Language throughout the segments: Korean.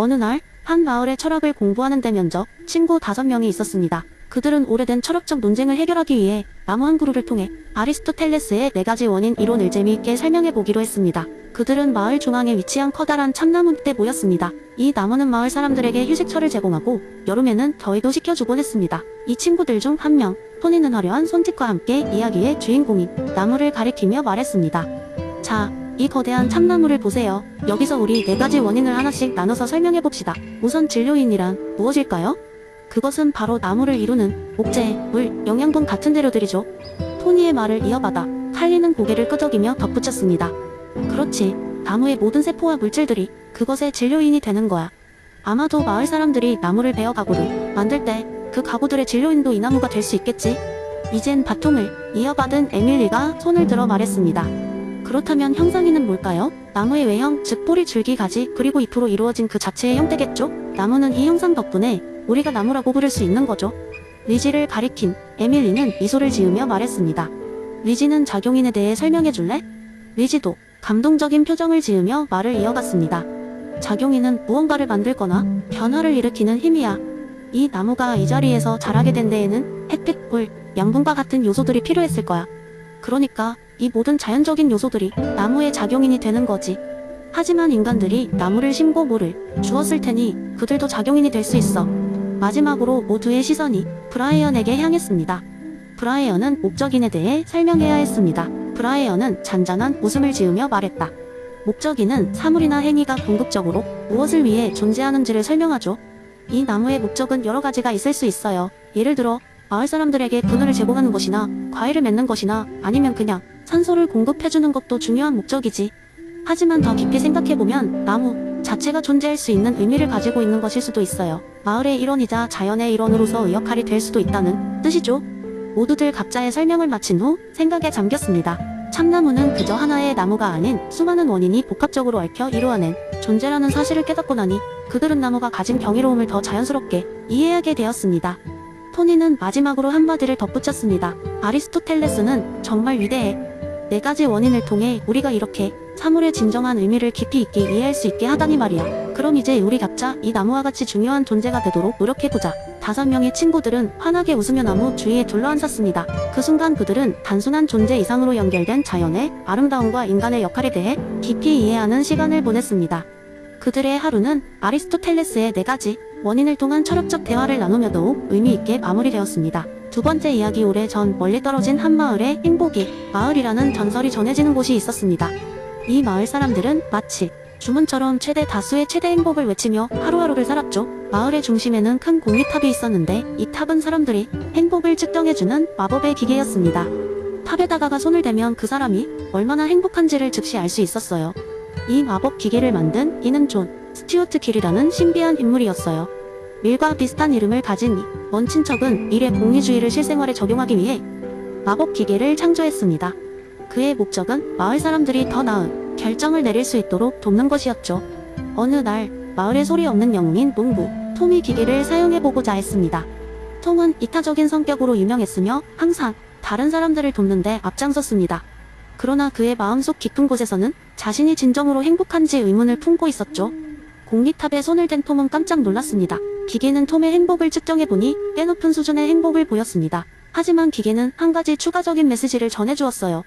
어느 날, 한 마을의 철학을 공부하는 데 면접, 친구 5명이 있었습니다. 그들은 오래된 철학적 논쟁을 해결하기 위해 나무 한 그루를 통해 아리스토텔레스의 4가지 원인 이론을 재미있게 설명해 보기로 했습니다. 그들은 마을 중앙에 위치한 커다란 참나무 밑에 모였습니다. 이 나무는 마을 사람들에게 휴식처를 제공하고 여름에는 더위도 식혀주곤 했습니다. 이 친구들 중 한 명, 토니는 화려한 손짓과 함께 이야기의 주인공인 나무를 가리키며 말했습니다. 자, 이 거대한 참나무를 보세요. 여기서 우리 4가지 원인을 하나씩 나눠서 설명해봅시다. 우선 진료인이란 무엇일까요? 그것은 바로 나무를 이루는 목재, 물, 영양분 같은 재료들이죠. 토니의 말을 이어받아 칼리는 고개를 끄덕이며 덧붙였습니다. 그렇지, 나무의 모든 세포와 물질들이 그것의 진료인이 되는 거야. 아마도 마을 사람들이 나무를 베어 가구를 만들 때 그 가구들의 진료인도 이 나무가 될 수 있겠지? 이젠 바통을 이어받은 에밀리가 손을 들어 말했습니다. 그렇다면 형상이는 뭘까요? 나무의 외형, 즉 뿌리, 줄기, 가지, 그리고 잎으로 이루어진 그 자체의 형태겠죠? 나무는 이 형상 덕분에 우리가 나무라고 부를 수 있는 거죠. 리지를 가리킨 에밀리는 미소를 지으며 말했습니다. 리지는 작용인에 대해 설명해줄래? 리지도 감동적인 표정을 지으며 말을 이어갔습니다. 작용인은 무언가를 만들거나 변화를 일으키는 힘이야. 이 나무가 이 자리에서 자라게 된 데에는 햇빛, 불, 양분과 같은 요소들이 필요했을 거야. 그러니까 이 모든 자연적인 요소들이 나무의 작용인이 되는 거지. 하지만 인간들이 나무를 심고 물을 주었을 테니 그들도 작용인이 될 수 있어. 마지막으로 모두의 시선이 브라이언에게 향했습니다. 브라이언은 목적인에 대해 설명해야 했습니다. 브라이언은 잔잔한 웃음을 지으며 말했다. 목적인은 사물이나 행위가 궁극적으로 무엇을 위해 존재하는지를 설명하죠. 이 나무의 목적은 여러 가지가 있을 수 있어요. 예를 들어 마을 사람들에게 그늘을 제공하는 것이나 과일을 맺는 것이나 아니면 그냥 산소를 공급해주는 것도 중요한 목적이지. 하지만 더 깊이 생각해보면 나무 자체가 존재할 수 있는 의미를 가지고 있는 것일 수도 있어요. 마을의 일원이자 자연의 일원으로서의 역할이 될 수도 있다는 뜻이죠. 모두들 각자의 설명을 마친 후 생각에 잠겼습니다. 참나무는 그저 하나의 나무가 아닌 수많은 원인이 복합적으로 얽혀 이루어낸 존재라는 사실을 깨닫고 나니 그들은 나무가 가진 경이로움을 더 자연스럽게 이해하게 되었습니다. 토니는 마지막으로 한마디를 덧붙였습니다. 아리스토텔레스는 정말 위대해. 4가지 원인을 통해 우리가 이렇게 사물의 진정한 의미를 깊이 있게 이해할 수 있게 하다니 말이야. 그럼 이제 우리 각자 이 나무와 같이 중요한 존재가 되도록 노력해보자. 5명의 친구들은 환하게 웃으며 나무 주위에 둘러앉았습니다. 그 순간 그들은 단순한 존재 이상으로 연결된 자연의 아름다움과 인간의 역할에 대해 깊이 이해하는 시간을 보냈습니다. 그들의 하루는 아리스토텔레스의 4가지 원인을 통한 철학적 대화를 나누며 더욱 의미 있게 마무리되었습니다. 2번째 이야기. 오래전 멀리 떨어진 한 마을에 행복이 마을이라는 전설이 전해지는 곳이 있었습니다. 이 마을 사람들은 마치 주문처럼 최대 다수의 최대 행복을 외치며 하루하루를 살았죠. 마을의 중심에는 큰 공기탑이 있었는데 이 탑은 사람들이 행복을 측정해주는 마법의 기계였습니다. 탑에 다가가 손을 대면 그 사람이 얼마나 행복한지를 즉시 알 수 있었어요. 이 마법 기계를 만든 이는 존 스튜어트 길이라는 신비한 인물이었어요. 밀과 비슷한 이름을 가진 이 먼 친척은 밀의 공리주의를 실생활에 적용하기 위해 마법 기계를 창조했습니다. 그의 목적은 마을 사람들이 더 나은 결정을 내릴 수 있도록 돕는 것이었죠. 어느 날 마을에 소리 없는 영웅인 농부 톰이 기계를 사용해보고자 했습니다. 톰은 이타적인 성격으로 유명했으며 항상 다른 사람들을 돕는 데 앞장섰습니다. 그러나 그의 마음속 깊은 곳에서는 자신이 진정으로 행복한지 의문을 품고 있었죠. 공기탑에 손을 댄 톰은 깜짝 놀랐습니다. 기계는 톰의 행복을 측정해보니 꽤 높은 수준의 행복을 보였습니다. 하지만 기계는 한 가지 추가적인 메시지를 전해주었어요.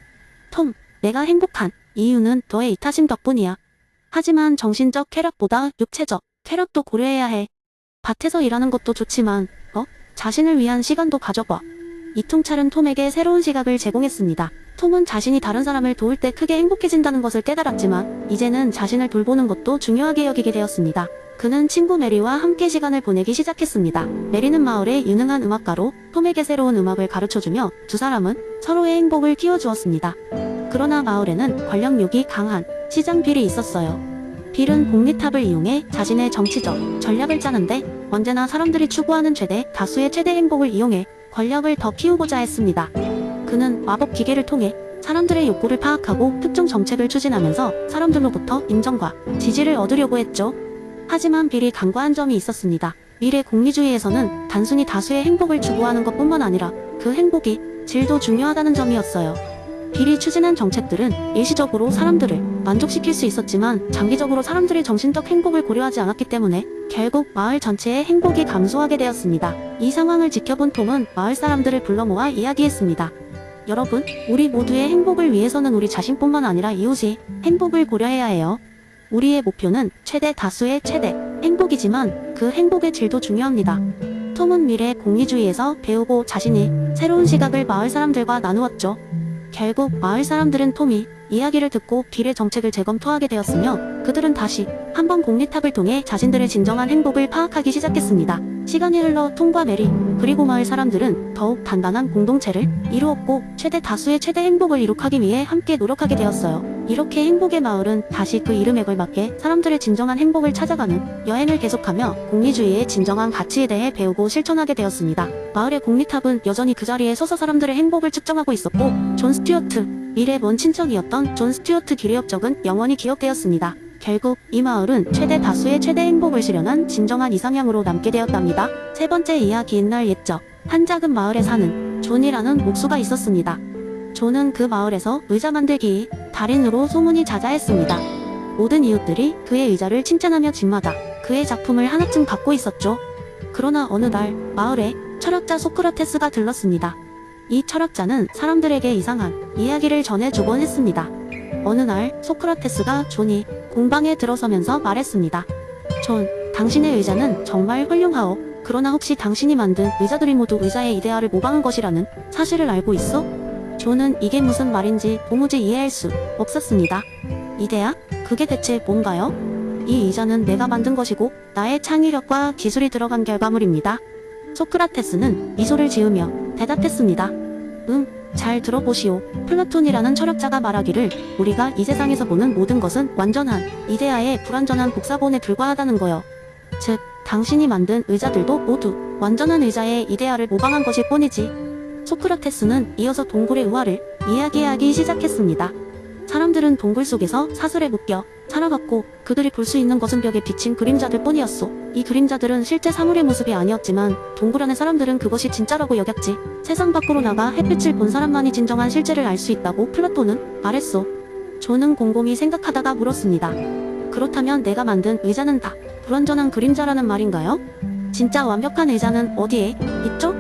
톰, 내가 행복한 이유는 너의 이타심 덕분이야. 하지만 정신적 쾌락보다 육체적 쾌락도 고려해야 해. 밭에서 일하는 것도 좋지만 자신을 위한 시간도 가져봐. 이 통찰은 톰에게 새로운 시각을 제공했습니다. 톰은 자신이 다른 사람을 도울 때 크게 행복해진다는 것을 깨달았지만 이제는 자신을 돌보는 것도 중요하게 여기게 되었습니다. 그는 친구 메리와 함께 시간을 보내기 시작했습니다. 메리는 마을의 유능한 음악가로 톰에게 새로운 음악을 가르쳐주며 두 사람은 서로의 행복을 키워주었습니다. 그러나 마을에는 권력욕이 강한 시장 빌이 있었어요. 빌은 공리탑을 이용해 자신의 정치적 전략을 짜는데 언제나 사람들이 추구하는 최대 다수의 최대 행복을 이용해 권력을 더 키우고자 했습니다. 그는 마법 기계를 통해 사람들의 욕구를 파악하고 특정 정책을 추진하면서 사람들로부터 인정과 지지를 얻으려고 했죠. 하지만 빌이 간과한 점이 있었습니다. 밀의 공리주의에서는 단순히 다수의 행복을 추구하는 것뿐만 아니라 그 행복이 질도 중요하다는 점이었어요. 빌이 추진한 정책들은 일시적으로 사람들을 만족시킬 수 있었지만 장기적으로 사람들의 정신적 행복을 고려하지 않았기 때문에 결국 마을 전체의 행복이 감소하게 되었습니다. 이 상황을 지켜본 톰은 마을 사람들을 불러 모아 이야기했습니다. 여러분, 우리 모두의 행복을 위해서는 우리 자신뿐만 아니라 이웃의 행복을 고려해야 해요. 우리의 목표는 최대 다수의 최대 행복이지만 그 행복의 질도 중요합니다. 톰은 미래 공리주의에서 배우고 자신의 새로운 시각을 마을 사람들과 나누었죠. 결국 마을 사람들은 톰이 이야기를 듣고 비례 정책을 재검토하게 되었으며 그들은 다시 한번 공리탑을 통해 자신들의 진정한 행복을 파악하기 시작했습니다. 시간이 흘러 톰과 메리 그리고 마을 사람들은 더욱 단단한 공동체를 이루었고 최대 다수의 최대 행복을 이룩하기 위해 함께 노력하게 되었어요. 이렇게 행복의 마을은 다시 그 이름에 걸맞게 사람들의 진정한 행복을 찾아가는 여행을 계속하며 공리주의의 진정한 가치에 대해 배우고 실천하게 되었습니다. 마을의 공리탑은 여전히 그 자리에 서서 사람들의 행복을 측정하고 있었고 존 스튜어트, 미래 먼 친척이었던 존 스튜어트 기뢰 업적은 영원히 기억되었습니다. 결국 이 마을은 최대 다수의 최대 행복을 실현한 진정한 이상향으로 남게 되었답니다. 세 번째 이야기. 옛날 옛적 한 작은 마을에 사는 존이라는 목수가 있었습니다. 존은 그 마을에서 의자 만들기 달인으로 소문이 자자했습니다. 모든 이웃들이 그의 의자를 칭찬하며 집마다 그의 작품을 하나쯤 갖고 있었죠. 그러나 어느 날 마을에 철학자 소크라테스가 들렀습니다. 이 철학자는 사람들에게 이상한 이야기를 전해주곤 했습니다. 어느 날 소크라테스가 존이 공방에 들어서면서 말했습니다. 존, 당신의 의자는 정말 훌륭하오. 그러나 혹시 당신이 만든 의자들이 모두 의자의 이데아를 모방한 것이라는 사실을 알고 있어? 존은 이게 무슨 말인지 도무지 이해할 수 없었습니다. 이데아? 그게 대체 뭔가요? 이 의자는 내가 만든 것이고 나의 창의력과 기술이 들어간 결과물입니다. 소크라테스는 미소를 지으며 대답했습니다. 잘 들어보시오. 플라톤이라는 철학자가 말하기를 우리가 이 세상에서 보는 모든 것은 완전한 이데아의 불완전한 복사본에 불과하다는 거요. 즉, 당신이 만든 의자들도 모두 완전한 의자의 이데아를 모방한 것일 뿐이지. 소크라테스는 이어서 동굴의 의화를 이야기하기 시작했습니다. 사람들은 동굴 속에서 사슬에 묶여 살아갔고 그들이 볼 수 있는 것은 벽에 비친 그림자들 뿐이었소. 이 그림자들은 실제 사물의 모습이 아니었지만 동굴 안의 사람들은 그것이 진짜라고 여겼지. 세상 밖으로 나가 햇빛을 본 사람만이 진정한 실제를 알 수 있다고 플라톤은 말했소. 존은 곰곰이 생각하다가 물었습니다. 그렇다면 내가 만든 의자는 다 불완전한 그림자라는 말인가요? 진짜 완벽한 의자는 어디에 있죠?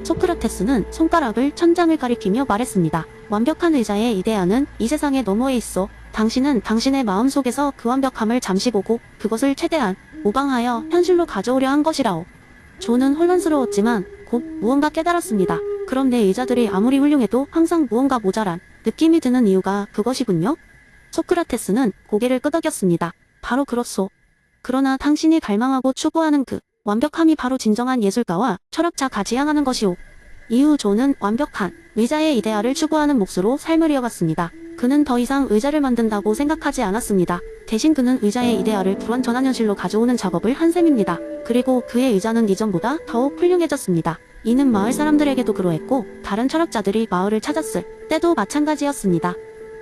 소크라테스는 손가락을 천장을 가리키며 말했습니다. 완벽한 의자의 이데아는 이 세상의 너머에 있어. 당신은 당신의 마음속에서 그 완벽함을 잠시 보고 그것을 최대한 모방하여 현실로 가져오려 한 것이라오. 존은 혼란스러웠지만 곧 무언가 깨달았습니다. 그럼 내 의자들이 아무리 훌륭해도 항상 무언가 모자란 느낌이 드는 이유가 그것이군요. 소크라테스는 고개를 끄덕였습니다. 바로 그렇소. 그러나 당신이 갈망하고 추구하는 그 완벽함이 바로 진정한 예술가와 철학자가 지향하는 것이오. 이후 존은 완벽한 의자의 이데아를 추구하는 몫으로 삶을 이어갔습니다. 그는 더 이상 의자를 만든다고 생각하지 않았습니다. 대신 그는 의자의 이데아를 불완전한 현실로 가져오는 작업을 한 셈입니다. 그리고 그의 의자는 이전보다 더욱 훌륭해졌습니다. 이는 마을 사람들에게도 그러했고 다른 철학자들이 마을을 찾았을 때도 마찬가지였습니다.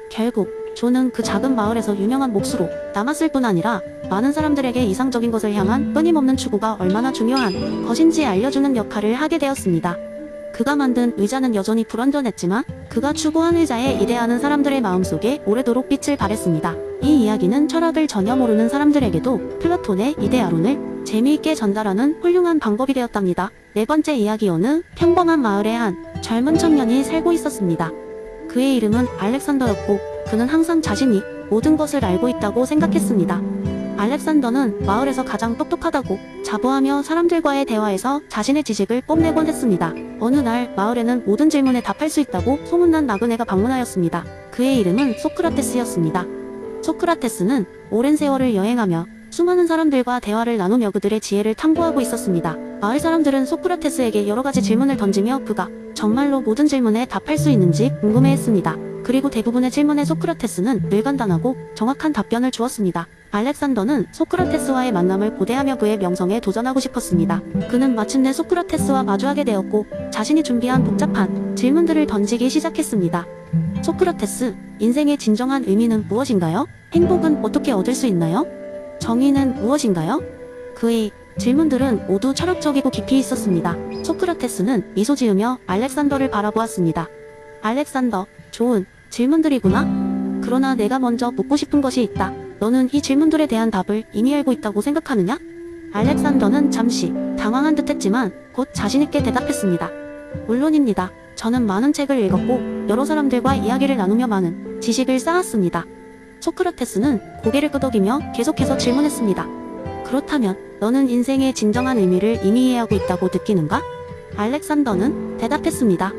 결국 존은 그 작은 마을에서 유명한 몫으로 남았을 뿐 아니라 많은 사람들에게 이상적인 것을 향한 끊임없는 추구가 얼마나 중요한 것인지 알려주는 역할을 하게 되었습니다. 그가 만든 의자는 여전히 불완전했지만 그가 추구한 의자에 이데아는 사람들의 마음속에 오래도록 빛을 발했습니다. 이 이야기는 철학을 전혀 모르는 사람들에게도 플라톤의 이데아론을 재미있게 전달하는 훌륭한 방법이 되었답니다. 네 번째 이야기. 어느 평범한 마을에 한 젊은 청년이 살고 있었습니다. 그의 이름은 알렉산더였고 그는 항상 자신이 모든 것을 알고 있다고 생각했습니다. 알렉산더는 마을에서 가장 똑똑하다고 자부하며 사람들과의 대화에서 자신의 지식을 뽐내곤 했습니다. 어느 날 마을에는 모든 질문에 답할 수 있다고 소문난 나그네가 방문하였습니다. 그의 이름은 소크라테스였습니다. 소크라테스는 오랜 세월을 여행하며 수많은 사람들과 대화를 나누며 그들의 지혜를 탐구하고 있었습니다. 마을 사람들은 소크라테스에게 여러 가지 질문을 던지며 그가 정말로 모든 질문에 답할 수 있는지 궁금해했습니다. 그리고 대부분의 질문에 소크라테스는 늘 간단하고 정확한 답변을 주었습니다. 알렉산더는 소크라테스와의 만남을 고대하며 그의 명성에 도전하고 싶었습니다. 그는 마침내 소크라테스와 마주하게 되었고 자신이 준비한 복잡한 질문들을 던지기 시작했습니다. 소크라테스, 인생의 진정한 의미는 무엇인가요? 행복은 어떻게 얻을 수 있나요? 정의는 무엇인가요? 그의 질문들은 모두 철학적이고 깊이 있었습니다. 소크라테스는 미소 지으며 알렉산더를 바라보았습니다. 알렉산더, 좋은 질문들이구나. 그러나 내가 먼저 묻고 싶은 것이 있다. 너는 이 질문들에 대한 답을 이미 알고 있다고 생각하느냐? 알렉산더는 잠시 당황한 듯 했지만 곧 자신있게 대답했습니다. 물론입니다. 저는 많은 책을 읽었고 여러 사람들과 이야기를 나누며 많은 지식을 쌓았습니다. 소크라테스는 고개를 끄덕이며 계속해서 질문했습니다. 그렇다면 너는 인생의 진정한 의미를 이미 이해하고 있다고 느끼는가? 알렉산더는 대답했습니다.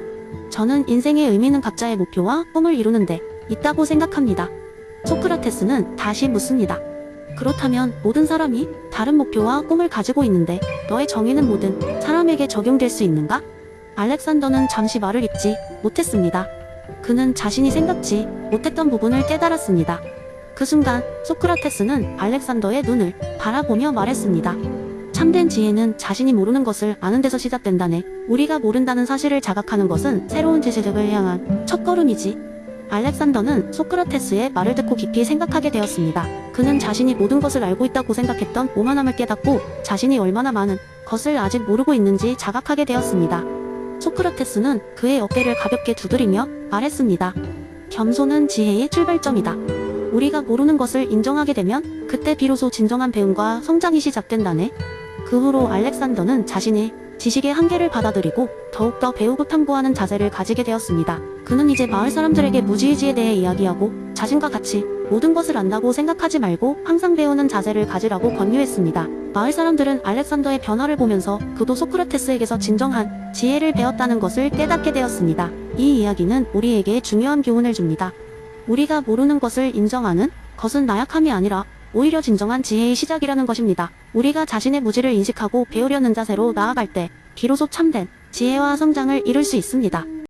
저는 인생의 의미는 각자의 목표와 꿈을 이루는데 있다고 생각합니다. 소크라테스는 다시 묻습니다. 그렇다면 모든 사람이 다른 목표와 꿈을 가지고 있는데 너의 정의는 모든 사람에게 적용될 수 있는가? 알렉산더는 잠시 말을 잇지 못했습니다. 그는 자신이 생각지 못했던 부분을 깨달았습니다. 그 순간 소크라테스는 알렉산더의 눈을 바라보며 말했습니다. 참된 지혜는 자신이 모르는 것을 아는 데서 시작된다네. 우리가 모른다는 사실을 자각하는 것은 새로운 지식을 향한 첫걸음이지. 알렉산더는 소크라테스의 말을 듣고 깊이 생각하게 되었습니다. 그는 자신이 모든 것을 알고 있다고 생각했던 오만함을 깨닫고 자신이 얼마나 많은 것을 아직 모르고 있는지 자각하게 되었습니다. 소크라테스는 그의 어깨를 가볍게 두드리며 말했습니다. 겸손은 지혜의 출발점이다. 우리가 모르는 것을 인정하게 되면 그때 비로소 진정한 배움과 성장이 시작된다네. 그 후로 알렉산더는 자신의 지식의 한계를 받아들이고 더욱더 배우고 탐구하는 자세를 가지게 되었습니다. 그는 이제 마을 사람들에게 무지의지에 대해 이야기하고 자신과 같이 모든 것을 안다고 생각하지 말고 항상 배우는 자세를 가지라고 권유했습니다. 마을 사람들은 알렉산더의 변화를 보면서 그도 소크라테스에게서 진정한 지혜를 배웠다는 것을 깨닫게 되었습니다. 이 이야기는 우리에게 중요한 교훈을 줍니다. 우리가 모르는 것을 인정하는 것은 나약함이 아니라 오히려 진정한 지혜의 시작이라는 것입니다. 우리가 자신의 무지를 인식하고 배우려는 자세로 나아갈 때 비로소 참된 지혜와 성장을 이룰 수 있습니다.